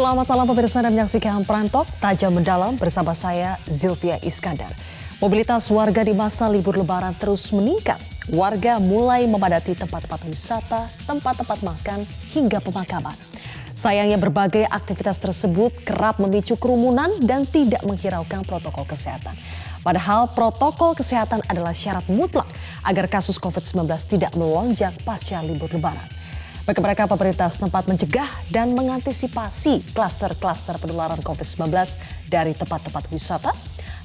Selamat malam pemirsa dan menyaksikan Prantok Tajam Mendalam bersama saya Zilvia Iskandar. Mobilitas warga di masa libur lebaran terus meningkat. Warga mulai memadati tempat-tempat wisata, tempat-tempat makan hingga pemakaman. Sayangnya berbagai aktivitas tersebut kerap memicu kerumunan dan tidak menghiraukan protokol kesehatan. Padahal protokol kesehatan adalah syarat mutlak agar kasus COVID-19 tidak melonjak pasca libur lebaran. Bagi mereka, pemerintah setempat mencegah dan mengantisipasi klaster-klaster penularan COVID-19 dari tempat-tempat wisata.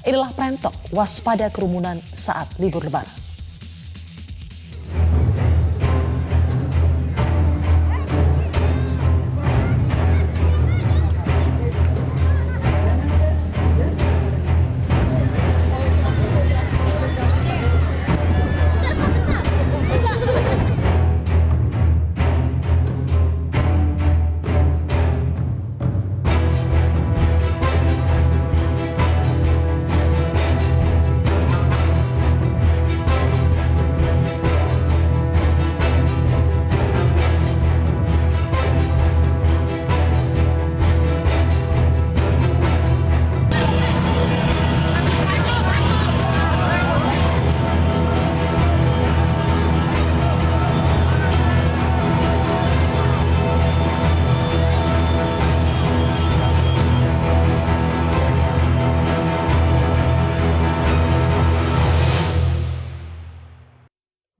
Inilah Prantok, waspada kerumunan saat libur lebaran.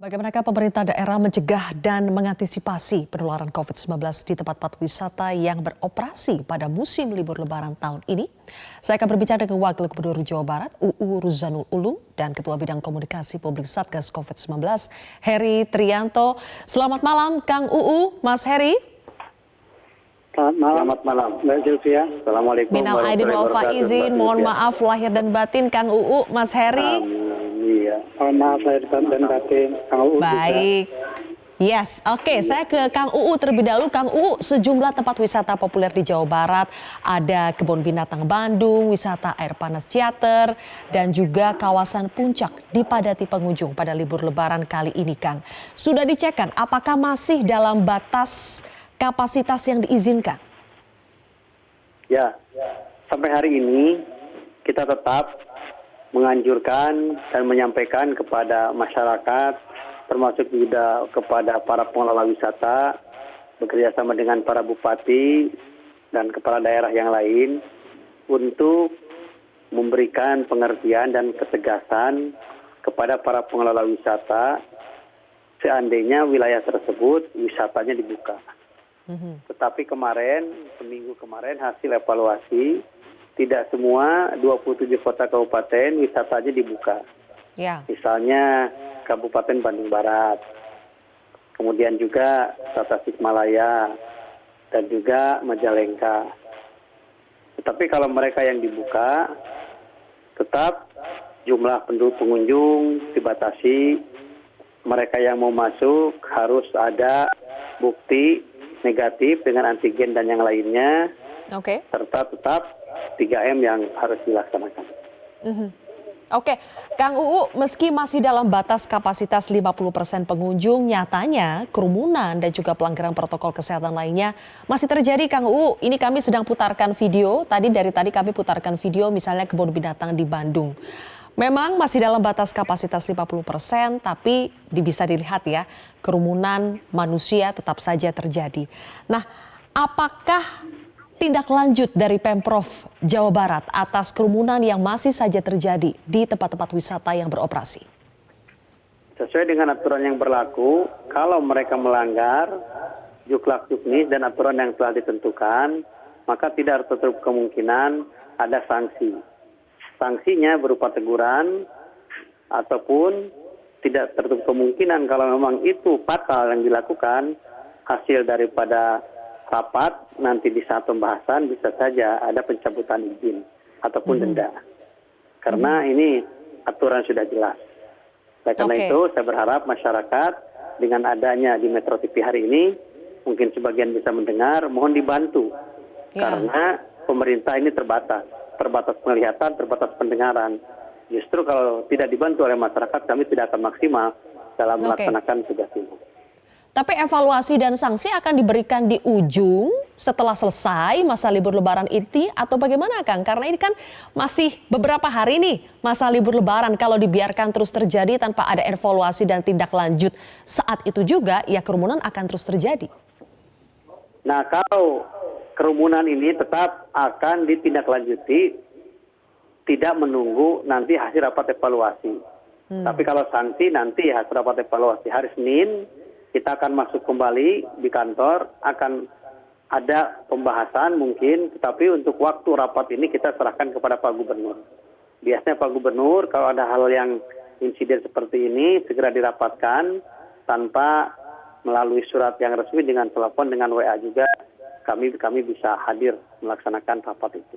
Bagaimanakah pemerintah daerah mencegah dan mengantisipasi penularan COVID-19 di tempat-tempat wisata yang beroperasi pada musim libur lebaran tahun ini? Saya akan berbicara dengan Wakil Gubernur Jawa Barat, UU Ruzanul Ulum, dan Ketua Bidang Komunikasi Publik Satgas COVID-19, Heri Trianto. Selamat malam, Kang UU, Mas Heri. Selamat malam, Mbak Zilvia. Assalamualaikum. Minal aidin wal faizin, mohon maaf lahir dan batin, Kang UU, Mas Heri. Iya, mohon maaf lahir dan batin, Kang UU. Baik. Yes, oke. Saya ke Kang UU terlebih dahulu. Kang UU, sejumlah tempat wisata populer di Jawa Barat, ada Kebun Binatang Bandung, wisata air panas Ciater, dan juga kawasan Puncak dipadati pengunjung pada libur lebaran kali ini, Kang. Sudah dicekkan apakah masih dalam batas kapasitas yang diizinkan? Ya, sampai hari ini kita tetap menganjurkan dan menyampaikan kepada masyarakat, termasuk juga kepada para pengelola wisata, bekerjasama dengan para bupati dan kepala daerah yang lain, untuk memberikan pengertian dan ketegasan kepada para pengelola wisata, seandainya wilayah tersebut wisatanya dibuka. Tetapi kemarin, seminggu kemarin hasil evaluasi, tidak semua 27 kota kabupaten wisatanya dibuka. Ya. Misalnya Kabupaten Bandung Barat, kemudian juga Tasikmalaya, dan juga Majalengka. Tetapi kalau mereka yang dibuka, tetap jumlah pengunjung dibatasi. Mereka yang mau masuk harus ada bukti negatif dengan antigen dan yang lainnya, serta tetap 3M yang harus dilaksanakan. Oke, Kang UU, meski masih dalam batas kapasitas 50% pengunjung, nyatanya kerumunan dan juga pelanggaran protokol kesehatan lainnya masih terjadi, Kang UU. Ini kami sedang putarkan video, dari tadi kami putarkan video misalnya Kebun Binatang di Bandung. Memang masih dalam batas kapasitas 50%, tapi bisa dilihat ya, kerumunan manusia tetap saja terjadi. Nah, apakah tindak lanjut dari Pemprov Jawa Barat atas kerumunan yang masih saja terjadi di tempat-tempat wisata yang beroperasi? Sesuai dengan aturan yang berlaku, kalau mereka melanggar juklak juknis dan aturan yang telah ditentukan, maka tidak tertutup kemungkinan ada sanksi. Sanksinya berupa teguran ataupun tidak tertutup kemungkinan kalau memang itu fatal yang dilakukan, hasil daripada rapat nanti di saat pembahasan bisa saja ada pencabutan izin ataupun denda. Karena ini aturan sudah jelas. Karena itu saya berharap masyarakat dengan adanya di Metro TV hari ini, mungkin sebagian bisa mendengar, mohon dibantu. Karena pemerintah ini terbatas penglihatan, terbatas pendengaran. Justru kalau tidak dibantu oleh masyarakat, kami tidak akan maksimal dalam melaksanakan tugas ini. Tapi evaluasi dan sanksi akan diberikan di ujung setelah selesai masa libur lebaran ini atau bagaimana Kang? Karena ini kan masih beberapa hari nih masa libur lebaran, kalau dibiarkan terus terjadi tanpa ada evaluasi dan tindak lanjut saat itu juga ya kerumunan akan terus terjadi. Nah, kalau kerumunan ini tetap akan ditindaklanjuti, tidak menunggu nanti hasil rapat evaluasi. Tapi kalau sanksi nanti hasil rapat evaluasi hari Senin, kita akan masuk kembali di kantor, akan ada pembahasan mungkin, tetapi untuk waktu rapat ini kita serahkan kepada Pak Gubernur. Biasanya Pak Gubernur kalau ada hal yang insiden seperti ini segera dirapatkan tanpa melalui surat yang resmi, dengan telepon, dengan WA juga kami bisa hadir melaksanakan rapat itu.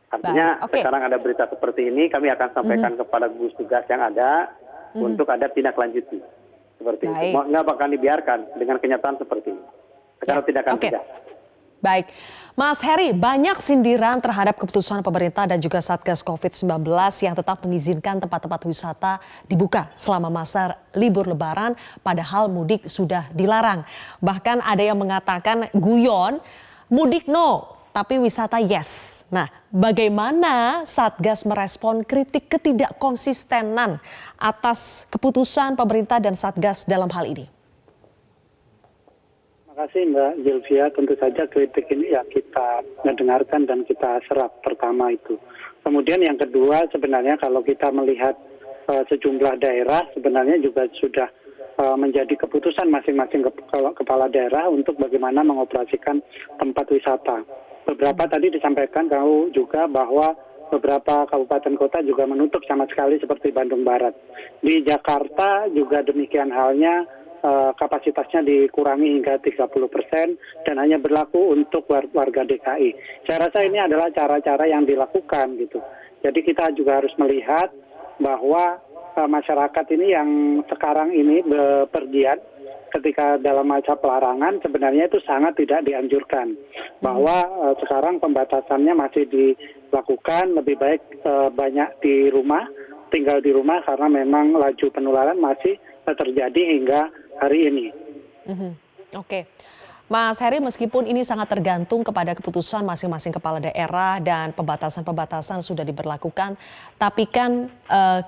Artinya sekarang ada berita seperti ini, kami akan sampaikan kepada gugus tugas yang ada untuk ada tindak lanjuti. Seperti itu. Nggak bakal dibiarkan dengan kenyataan seperti ini. Sekarang tidak akan tidak. Baik, Mas Heri, banyak sindiran terhadap keputusan pemerintah dan juga Satgas COVID-19 yang tetap mengizinkan tempat-tempat wisata dibuka selama masa libur lebaran, padahal mudik sudah dilarang. Bahkan ada yang mengatakan guyon, mudik no, tapi wisata yes. Nah, bagaimana Satgas merespon kritik ketidakkonsistenan atas keputusan pemerintah dan Satgas dalam hal ini? Terima kasih Mbak Zilvia. Tentu saja kritik ini ya kita mendengarkan dan kita serap pertama itu. Kemudian yang kedua, sebenarnya kalau kita melihat sejumlah daerah sebenarnya juga sudah menjadi keputusan masing-masing kepala daerah untuk bagaimana mengoperasikan tempat wisata. Beberapa tadi disampaikan kau juga bahwa beberapa kabupaten kota juga menutup sama sekali seperti Bandung Barat. Di Jakarta juga demikian halnya, kapasitasnya dikurangi hingga 30% dan hanya berlaku untuk warga DKI. Saya rasa ini adalah cara-cara yang dilakukan gitu. Jadi kita juga harus melihat bahwa masyarakat ini yang sekarang ini bepergian ketika dalam masa pelarangan sebenarnya itu sangat tidak dianjurkan. Bahwa sekarang pembatasannya masih dilakukan, lebih baik banyak di rumah, tinggal di rumah karena memang laju penularan masih terjadi hingga hari ini. Oke. Mas Heri, meskipun ini sangat tergantung kepada keputusan masing-masing kepala daerah dan pembatasan-pembatasan sudah diberlakukan, tapi kan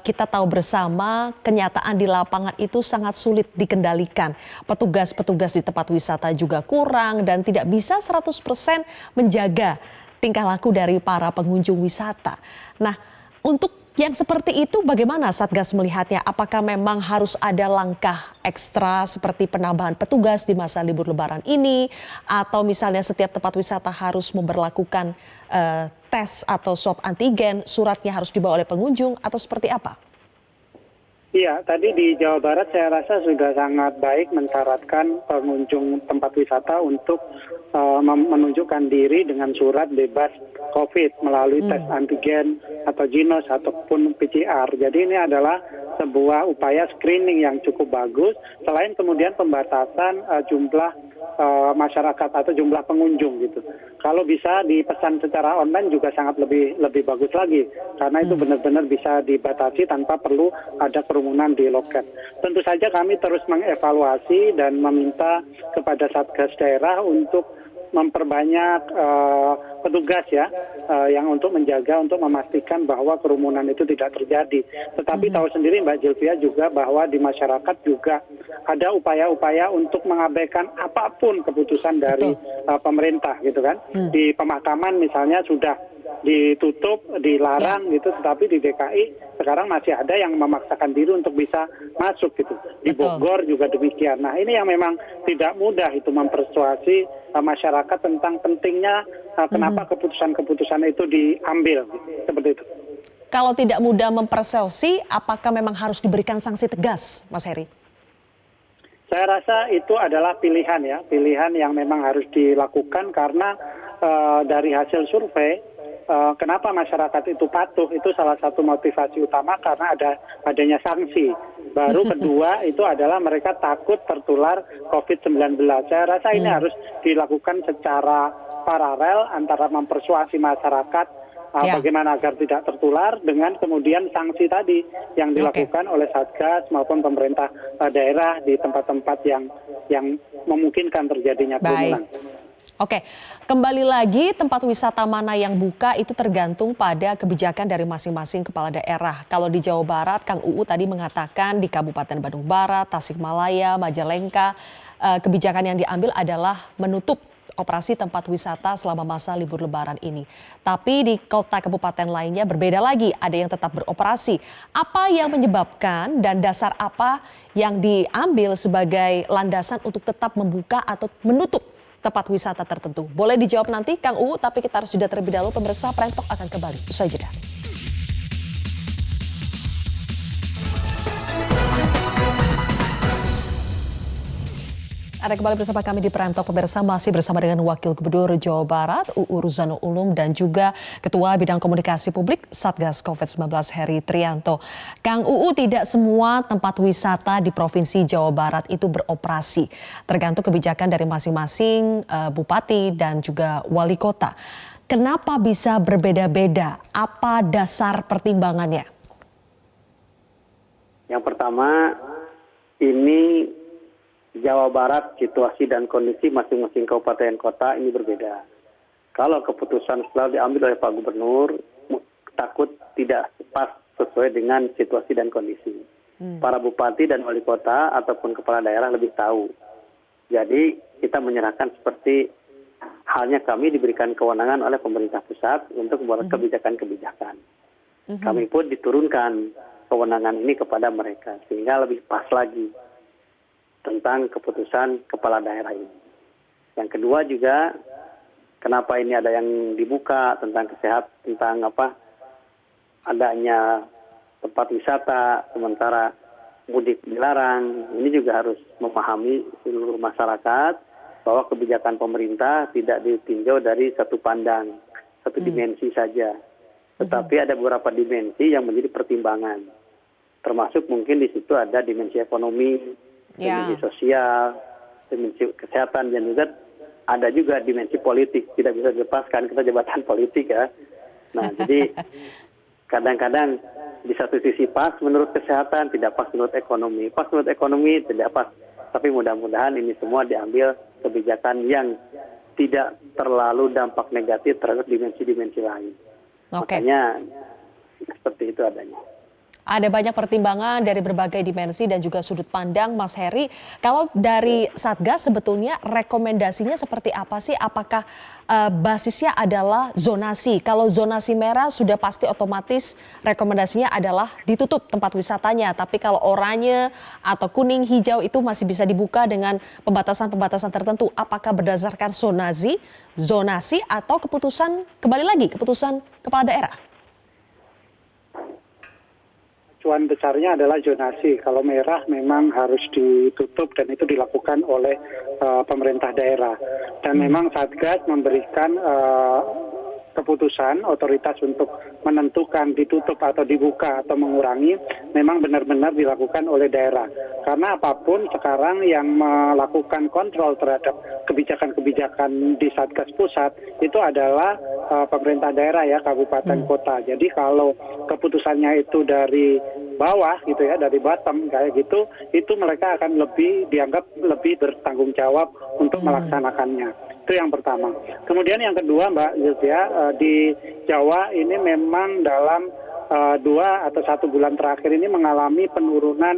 kita tahu bersama kenyataan di lapangan itu sangat sulit dikendalikan. Petugas-petugas di tempat wisata juga kurang dan tidak bisa 100% menjaga tingkah laku dari para pengunjung wisata. Nah, untuk yang seperti itu bagaimana Satgas melihatnya? Apakah memang harus ada langkah ekstra seperti penambahan petugas di masa libur lebaran ini? Atau misalnya setiap tempat wisata harus memberlakukan tes atau swab antigen, suratnya harus dibawa oleh pengunjung atau seperti apa? Iya, tadi di Jawa Barat saya rasa sudah sangat baik mensyaratkan pengunjung tempat wisata untuk menunjukkan diri dengan surat bebas COVID melalui tes antigen atau Ginos ataupun PCR. Jadi ini adalah sebuah upaya screening yang cukup bagus, selain kemudian pembatasan jumlah masyarakat atau jumlah pengunjung gitu. Kalau bisa dipesan secara online juga sangat lebih bagus lagi, karena itu benar-benar bisa dibatasi tanpa perlu ada kerumunan di loket. Tentu saja kami terus mengevaluasi dan meminta kepada Satgas daerah untuk memperbanyak petugas ya, yang untuk menjaga, untuk memastikan bahwa kerumunan itu tidak terjadi. Tetapi tahu sendiri Mbak Zilvia juga bahwa di masyarakat juga ada upaya-upaya untuk mengabaikan apapun keputusan dari pemerintah gitu kan. Di pemakaman misalnya sudah ditutup, dilarang gitu, tetapi di DKI sekarang masih ada yang memaksakan diri untuk bisa masuk gitu. Di Bogor juga demikian. Nah, ini yang memang tidak mudah itu mempersuasi masyarakat tentang pentingnya kenapa keputusan-keputusan itu diambil gitu. Seperti itu. Kalau tidak mudah mempersepsi, apakah memang harus diberikan sanksi tegas, Mas Heri? Saya rasa itu adalah pilihan ya, pilihan yang memang harus dilakukan karena dari hasil survei, kenapa masyarakat itu patuh, itu salah satu motivasi utama karena adanya sanksi. Baru kedua itu adalah mereka takut tertular COVID-19. Saya rasa ini harus dilakukan secara paralel antara mempersuasi masyarakat Ya. bagaimana agar tidak tertular dengan kemudian sanksi tadi yang dilakukan oleh Satgas maupun pemerintah daerah di tempat-tempat yang memungkinkan terjadinya kerumunan. Oke, kembali lagi tempat wisata mana yang buka itu tergantung pada kebijakan dari masing-masing kepala daerah. Kalau di Jawa Barat, Kang UU tadi mengatakan di Kabupaten Bandung Barat, Tasikmalaya, Majalengka, kebijakan yang diambil adalah menutup operasi tempat wisata selama masa libur Lebaran ini. Tapi di kota kabupaten lainnya berbeda lagi, ada yang tetap beroperasi. Apa yang menyebabkan dan dasar apa yang diambil sebagai landasan untuk tetap membuka atau menutup tempat wisata tertentu? Boleh dijawab nanti Kang UU, tapi kita harus jeda terlebih dahulu. Pemirsa, Prime Talk akan kembali usai jeda. Ada kembali bersama kami di Prime Talk, pemirsa, masih bersama dengan Wakil Gubernur Jawa Barat UU Ruzanul Ulum dan juga Ketua Bidang Komunikasi Publik Satgas COVID-19 Heri Trianto. Kang UU, tidak semua tempat wisata di Provinsi Jawa Barat itu beroperasi. Tergantung kebijakan dari masing-masing bupati dan juga wali kota. Kenapa bisa berbeda-beda? Apa dasar pertimbangannya? Yang pertama, ini Jawa Barat situasi dan kondisi masing-masing kabupaten kota ini berbeda. Kalau keputusan setelah diambil oleh Pak Gubernur, takut tidak pas sesuai dengan situasi dan kondisi. Para bupati dan wali kota ataupun kepala daerah lebih tahu. Jadi kita menyerahkan seperti halnya kami diberikan kewenangan oleh pemerintah pusat untuk membuat kebijakan-kebijakan. Kami pun diturunkan kewenangan ini kepada mereka sehingga lebih pas lagi tentang keputusan kepala daerah ini. Yang kedua juga, kenapa ini ada yang dibuka tentang kesehatan, tentang adanya tempat wisata, sementara mudik dilarang. Ini juga harus memahami seluruh masyarakat bahwa kebijakan pemerintah tidak ditinjau dari satu pandang, satu dimensi saja. Tetapi ada beberapa dimensi yang menjadi pertimbangan. Termasuk mungkin di situ ada dimensi ekonomi, dimensi sosial, dimensi kesehatan, dan juga ada juga dimensi politik. Tidak bisa dilepaskan, kita jabatan politik ya. Nah, jadi kadang-kadang di satu sisi pas menurut kesehatan, tidak pas menurut ekonomi. Pas menurut ekonomi, tidak pas. Tapi mudah-mudahan ini semua diambil kebijakan yang tidak terlalu dampak negatif terhadap dimensi-dimensi lain. Makanya seperti itu adanya. Ada banyak pertimbangan dari berbagai dimensi dan juga sudut pandang, Mas Heri. Kalau dari Satgas sebetulnya rekomendasinya seperti apa sih? Apakah basisnya adalah zonasi? Kalau zonasi merah sudah pasti otomatis rekomendasinya adalah ditutup tempat wisatanya. Tapi kalau oranye atau kuning, hijau itu masih bisa dibuka dengan pembatasan-pembatasan tertentu. Apakah berdasarkan zonasi atau keputusan, kembali lagi, keputusan kepala daerah? Acuan besarnya adalah zonasi. Kalau merah memang harus ditutup dan itu dilakukan oleh pemerintah daerah. Dan memang Satgas memberikan keputusan otoritas untuk menentukan ditutup atau dibuka atau mengurangi memang benar-benar dilakukan oleh daerah. Karena apapun sekarang yang melakukan kontrol terhadap kebijakan-kebijakan di Satgas pusat itu adalah pemerintah daerah ya, kabupaten kota. Jadi kalau keputusannya itu dari bawah gitu ya, dari bottom kayak gitu, itu mereka akan dianggap lebih bertanggung jawab untuk melaksanakannya. Itu yang pertama. Kemudian yang kedua, Mbak Zilvia, di Jawa ini memang dalam 2 atau 1 bulan terakhir ini mengalami penurunan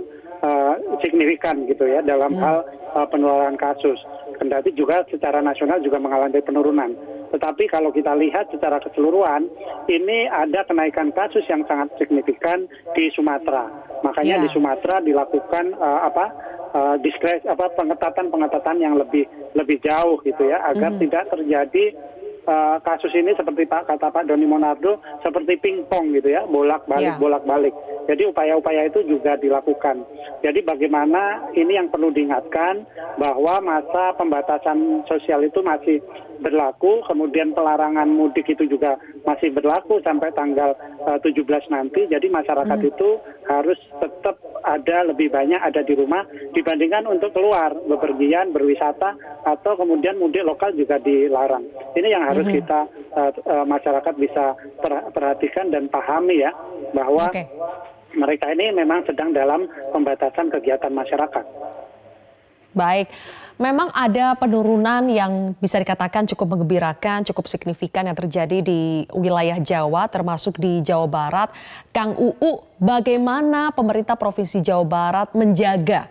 signifikan gitu ya dalam hal penularan kasus. Kendati juga secara nasional juga mengalami penurunan. Tetapi kalau kita lihat secara keseluruhan, ini ada kenaikan kasus yang sangat signifikan di Sumatera. Makanya di Sumatera dilakukan pengetatan yang lebih jauh gitu ya, agar tidak terjadi kasus ini seperti kata Pak Doni Monardo seperti pingpong gitu ya, bolak-balik. Jadi upaya-upaya itu juga dilakukan. Jadi bagaimana ini yang perlu diingatkan bahwa masa pembatasan sosial itu masih berlaku, kemudian pelarangan mudik itu juga masih berlaku sampai tanggal 17 nanti. Jadi masyarakat itu harus tetap lebih banyak ada di rumah dibandingkan untuk keluar, bepergian, berwisata, atau kemudian mudik lokal juga dilarang. Ini yang harus kita masyarakat bisa perhatikan dan pahami ya bahwa Oke. mereka ini memang sedang dalam pembatasan kegiatan masyarakat. Baik, memang ada penurunan yang bisa dikatakan cukup menggembirakan, cukup signifikan yang terjadi di wilayah Jawa, termasuk di Jawa Barat. Kang Uu, bagaimana pemerintah Provinsi Jawa Barat menjaga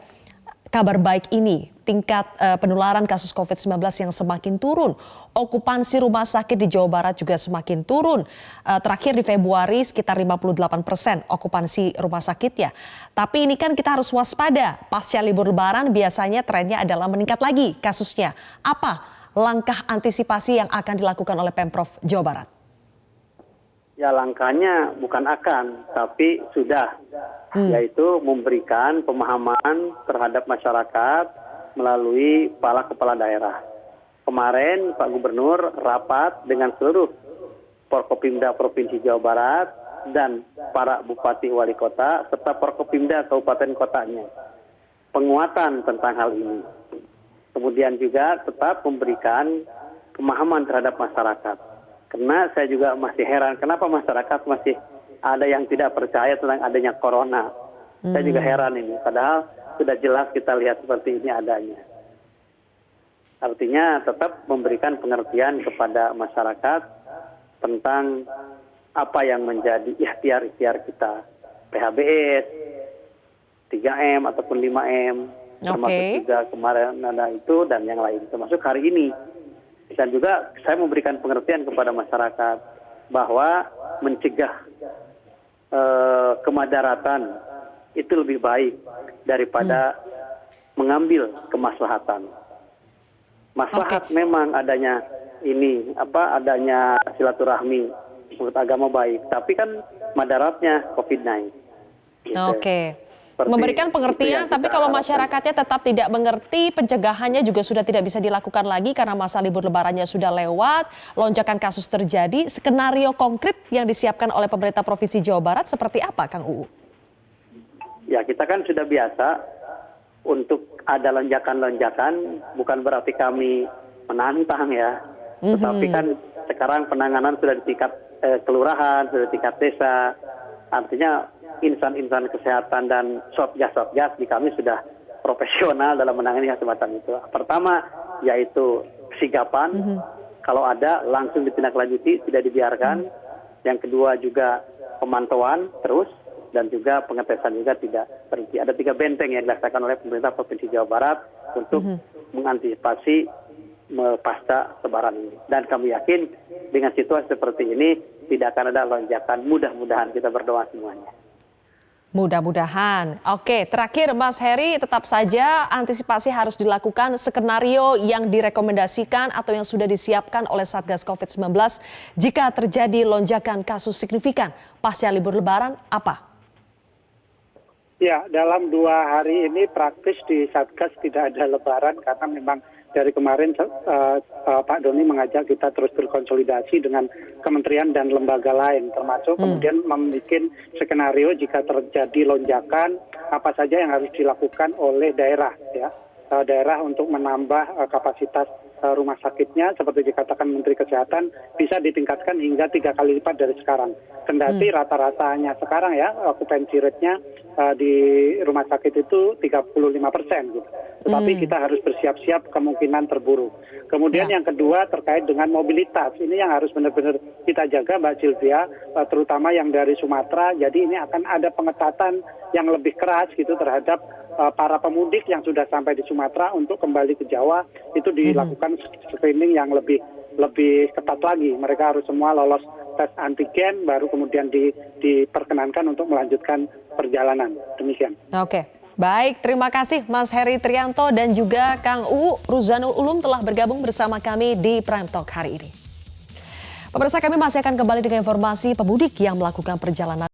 kabar baik ini, tingkat penularan kasus COVID-19 yang semakin turun, okupansi rumah sakit di Jawa Barat juga semakin turun. Terakhir di Februari sekitar 58% okupansi rumah sakit ya. Tapi ini kan kita harus waspada, pasca libur lebaran biasanya trennya adalah meningkat lagi kasusnya. Apa langkah antisipasi yang akan dilakukan oleh Pemprov Jawa Barat? Ya langkahnya bukan akan, tapi sudah, yaitu memberikan pemahaman terhadap masyarakat melalui kepala daerah. Kemarin Pak Gubernur rapat dengan seluruh Forkopimda Provinsi Jawa Barat dan para bupati wali kota serta Forkopimda kabupaten kotanya. Penguatan tentang hal ini. Kemudian juga tetap memberikan pemahaman terhadap masyarakat. Karena saya juga masih heran kenapa masyarakat masih ada yang tidak percaya tentang adanya corona. Saya juga heran ini, padahal sudah jelas kita lihat seperti ini adanya. Artinya tetap memberikan pengertian kepada masyarakat tentang apa yang menjadi ikhtiar-ikhtiar kita. PHBS, 3M ataupun 5M, termasuk juga kemarin ada itu dan yang lain, termasuk hari ini. Dan juga saya memberikan pengertian kepada masyarakat bahwa mencegah kemadaratan itu lebih baik daripada mengambil kemaslahatan. Maslahat memang adanya adanya silaturahmi menurut agama baik, tapi kan madaratnya COVID-19. Gitu. Oke. Memberikan pengertian, tapi kalau masyarakatnya tetap tidak mengerti, pencegahannya juga sudah tidak bisa dilakukan lagi karena masa libur lebarannya sudah lewat, lonjakan kasus terjadi. Skenario konkret yang disiapkan oleh pemerintah Provinsi Jawa Barat seperti apa, Kang Uu? Ya, kita kan sudah biasa untuk ada lonjakan-lonjakan, bukan berarti kami menantang ya. Tetapi kan sekarang penanganan sudah di tingkat kelurahan, sudah di tingkat desa. Artinya insan-insan kesehatan dan satgas di kami sudah profesional dalam menangani hal semacam itu. Pertama yaitu kesigapan, kalau ada langsung ditindaklanjuti, tidak dibiarkan. Yang kedua juga pemantauan terus dan juga pengetesan juga tidak berhenti. Ada 3 benteng yang dilaksanakan oleh pemerintah Provinsi Jawa Barat untuk mengantisipasi pasca lebaran ini. Dan kami yakin dengan situasi seperti ini tidak akan ada lonjakan. Mudah-mudahan kita berdoa semuanya. Mudah-mudahan. Oke, terakhir Mas Heri, tetap saja antisipasi harus dilakukan. Skenario yang direkomendasikan atau yang sudah disiapkan oleh Satgas COVID-19 jika terjadi lonjakan kasus signifikan pasca libur lebaran apa? Ya, dalam 2 hari ini praktis di Satgas tidak ada lebaran karena memang dari kemarin Pak Doni mengajak kita terus berkonsolidasi dengan kementerian dan lembaga lain, termasuk kemudian membuat skenario jika terjadi lonjakan, apa saja yang harus dilakukan oleh daerah, ya, daerah untuk menambah kapasitas rumah sakitnya, seperti dikatakan Menteri Kesehatan, bisa ditingkatkan hingga 3 kali lipat dari sekarang. Kendati rata-ratanya sekarang ya, okupansi rate-nya di rumah sakit itu 35%. Gitu. Tetapi kita harus bersiap-siap kemungkinan terburuk. Kemudian yang kedua terkait dengan mobilitas. Ini yang harus benar-benar kita jaga Mbak Sylvia, terutama yang dari Sumatera. Jadi ini akan ada pengetatan yang lebih keras gitu terhadap para pemudik yang sudah sampai di Sumatera untuk kembali ke Jawa. Itu dilakukan screening yang lebih ketat lagi. Mereka harus semua lolos tes antigen, baru kemudian diperkenankan untuk melanjutkan perjalanan. Demikian. Oke. Baik, terima kasih Mas Heri Trianto dan juga Kang Uu Ruzanul Ulum telah bergabung bersama kami di Prime Talk hari ini. Pemirsa, kami masih akan kembali dengan informasi pemudik yang melakukan perjalanan